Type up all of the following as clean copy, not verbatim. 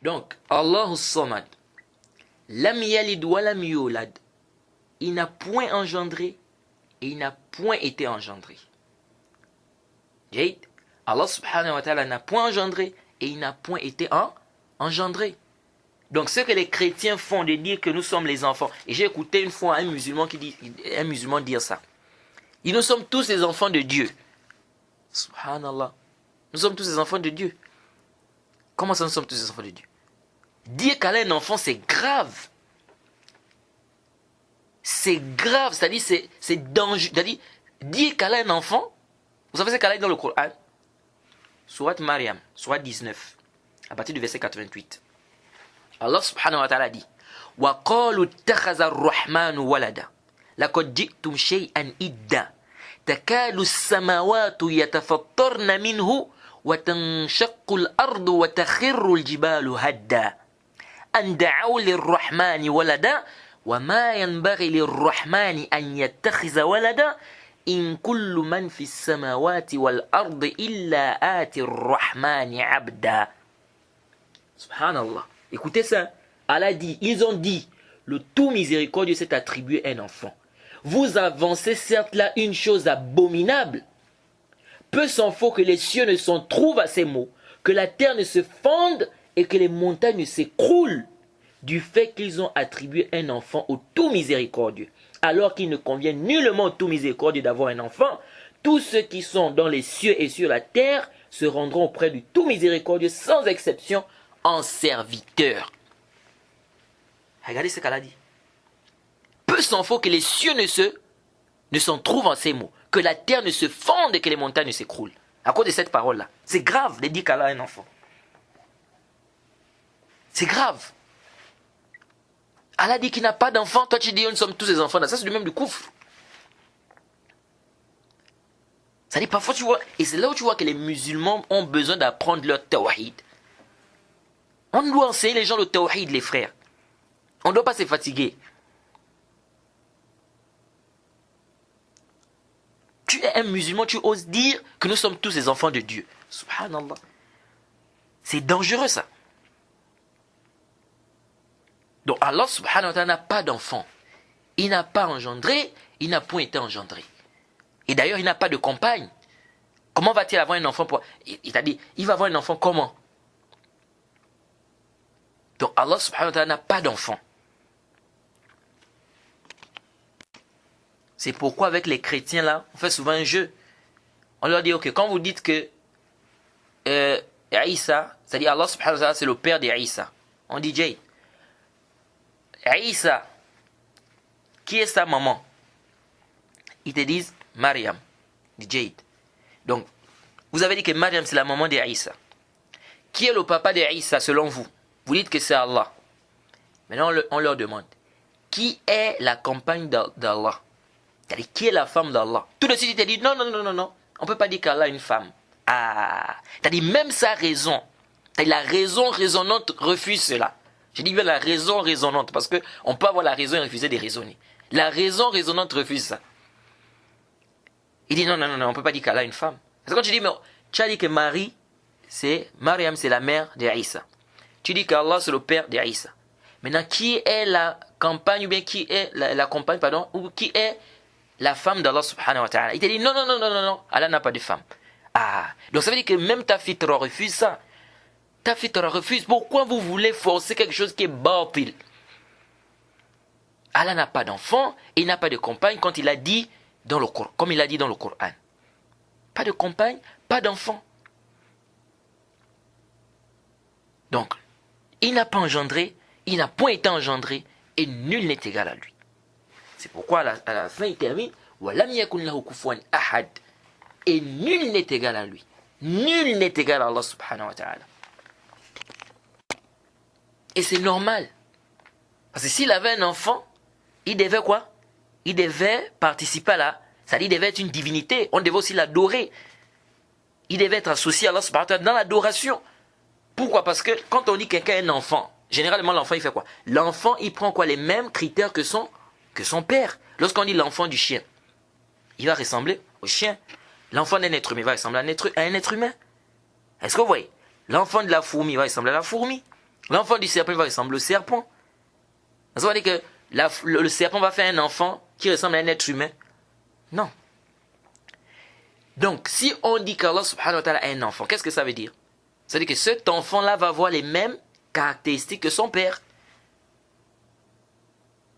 Donc, Allahu Samad, lam yalid wa lam yulad, il n'a point engendré et il n'a point été engendré. Allah subhanahu wa ta'ala n'a point engendré et il n'a point été engendré. Donc ce que les chrétiens font de dire que nous sommes les enfants, et j'ai écouté une fois un musulman dire ça. Nous sommes tous les enfants de Dieu. Subhanallah. Nous sommes tous les enfants de Dieu. Comment ça nous sommes tous les enfants de Dieu? Dire qu'Allah est un enfant, c'est grave. C'est grave, c'est-à-dire c'est dangereux. C'est-à-dire dire qu'Allah est un enfant, vous savez ce qu'Allah est dans le Coran? Surat Maryam, Surat 19, à partir du verset 88. Allah subhanahu wa ta'ala dit وَقَالُوا اتَّخَذَ الرَّحْمَنُ وَلَدًا لَقَدْ جِئْتُمْ شَيْئًا إِدًّا تَكَادُ السَّمَاوَاتُ يَتَفَطَّرْنَ مِنْهُ وَتَنشَقُّ الْأَرْضُ وَتَخِرُّ الْجِبَالُ هَدًّا أَنْ دَعَوْا لِلرَّحْمَنِ وَلَدًا وَمَا يَنْبَغِي لِلرَّحْمَنِ أَنْ يَتَّخِذَ وَلَدًا إِنْ كُلُّ مَنْ فِي السَّمَاوَاتِ وَالْأَرْضِ إِلَّا آتِ الرَّحْمَنِ عَبْدًا. Subhanallah. Écoutez ça. Allah dit, ils ont dit, le tout miséricordieux s'est attribué un enfant. Vous avancez certes là une chose abominable. Peu s'en faut que les cieux ne s'en trouvent à ces mots, que la terre ne se fonde et que les montagnes ne s'écroulent du fait qu'ils ont attribué un enfant au tout miséricordieux. Alors qu'il ne convient nullement au tout miséricordieux d'avoir un enfant, tous ceux qui sont dans les cieux et sur la terre se rendront auprès du tout miséricordieux sans exception en serviteur. Regardez ce qu'elle a dit. Peu s'en faut que les cieux ne s'en trouvent en ces mots, que la terre ne se fonde et que les montagnes ne s'écroulent. À cause de cette parole-là. C'est grave de dire qu'Allah a un enfant. C'est grave. Allah dit qu'il n'a pas d'enfant, toi tu dis nous sommes tous des enfants. Ça c'est du même du koufr. Ça dit parfois tu vois, et c'est là où tu vois que les musulmans ont besoin d'apprendre leur tawhid. On doit enseigner les gens le tawhid, les frères. On ne doit pas se fatiguer. Tu es un musulman, tu oses dire que nous sommes tous les enfants de Dieu. Subhanallah. C'est dangereux ça. Donc Allah subhanahu wa ta'ala n'a pas d'enfant. Il n'a pas engendré, il n'a point été engendré. Et d'ailleurs, il n'a pas de compagne. Comment va-t-il avoir un enfant Il t'a dit, il va avoir un enfant comment? Donc Allah subhanahu wa ta'ala n'a pas d'enfant. C'est pourquoi avec les chrétiens là, on fait souvent un jeu. On leur dit, ok, quand vous dites que Isa, c'est-à-dire Allah subhanahu wa ta'ala c'est le père d'Isa. On dit Jay. Isa, qui est sa maman? Ils te disent Maryam, dit Jade. Donc, vous avez dit que Maryam c'est la maman d'Isa. Qui est le papa d'Isa selon vous? Vous dites que c'est Allah. Maintenant, on leur demande, qui est la compagne d'Allah? C'est-à-dire, qui est la femme d'Allah? Tout de suite, il te dit, non. On ne peut pas dire qu'Allah a une femme. Ah, c'est-à-dire, même sa raison, c'est-à-dire la raison raisonnante refuse cela. Je dis bien la raison raisonnante, parce qu'on peut avoir la raison et refuser de raisonner. La raison raisonnante refuse ça. Il dit, non, on ne peut pas dire qu'Allah a une femme. Parce que quand tu dis, mais tu as dit que Mariam, c'est la mère d'Isa. Tu dis qu'Allah, c'est le père d'Isa. Maintenant, qui est la compagne, ou bien qui est la compagne, pardon, ou qui est la femme d'Allah subhanahu wa ta'ala? Il te dit, non, Allah n'a pas de femme. Ah, donc ça veut dire que même ta fitra refuse ça. Ta fitra refuse. Pourquoi vous voulez forcer quelque chose qui est batil? Allah n'a pas d'enfant, il n'a pas de compagne, quand il a dit dans le Coran, comme il a dit dans le Coran. Pas de compagne, pas d'enfant. Donc, il n'a pas engendré, il n'a point été engendré, et nul n'est égal à lui. C'est pourquoi à la fin il termine وَلَمْ يَكُنْ لَهُ كُفُوًا أَحَدٌ. Et nul n'est égal à lui. Nul n'est égal à Allah subhanahu wa ta'ala. Et c'est normal. Parce que s'il avait un enfant, il devait quoi? Il devait participer à c'est-à-dire il devait être une divinité. On devait aussi l'adorer. Il devait être associé à Allah subhanahu wa ta'ala dans l'adoration. Pourquoi? Parce que quand on dit quelqu'un est un enfant, généralement l'enfant il fait quoi? L'enfant il prend quoi? Les mêmes critères que son père. Lorsqu'on dit l'enfant du chien, il va ressembler au chien. L'enfant d'un être humain va ressembler à un être humain. Est-ce que vous voyez? L'enfant de la fourmi va ressembler à la fourmi. L'enfant du serpent va ressembler au serpent. Ça veut dire que le serpent va faire un enfant qui ressemble à un être humain. Non. Donc, si on dit qu'Allah subhanahu wa ta'ala a un enfant, qu'est-ce que ça veut dire? Ça veut dire que cet enfant-là va avoir les mêmes caractéristiques que son père.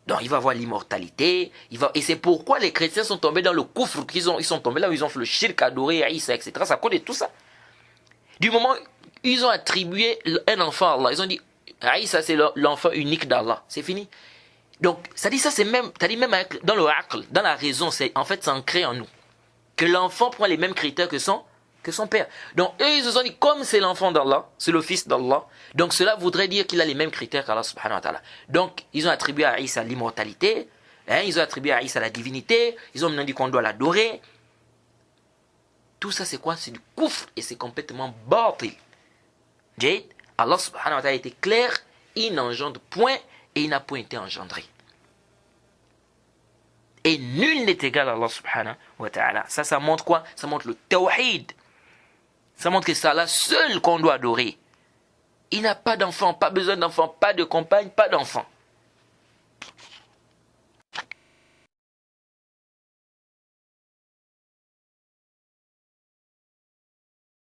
Donc, il va avoir l'immortalité. Et c'est pourquoi les chrétiens sont tombés dans le coufre. Ils sont tombés là où ils ont fait le shirk, adoré Isa, etc. Ça connaît tout ça. Du moment où ils ont attribué un enfant à Allah, ils ont dit Isa c'est l'enfant unique d'Allah. C'est fini. Donc, ça dit ça, c'est même dans le aql, dans la raison, en fait, c'est ancré en nous. Que l'enfant prend les mêmes critères que son père. Donc, eux, ils se sont dit, comme c'est l'enfant d'Allah, c'est le fils d'Allah, donc cela voudrait dire qu'il a les mêmes critères qu'Allah subhanahu wa ta'ala. Donc, ils ont attribué à Isa l'immortalité, ils ont attribué à Isa la divinité, ils ont même dit qu'on doit l'adorer. Tout ça, c'est quoi? C'est du koufr et c'est complètement batil. Allah subhanahu wa ta'ala était clair, il n'engendre point et il n'a point été engendré. Et nul n'est égal à Allah subhanahu wa ta'ala. Ça montre quoi? Ça montre le tawhid. Ça montre que c'est Allah seul qu'on doit adorer. Il n'a pas d'enfant, pas besoin d'enfant, pas de compagne, pas d'enfant.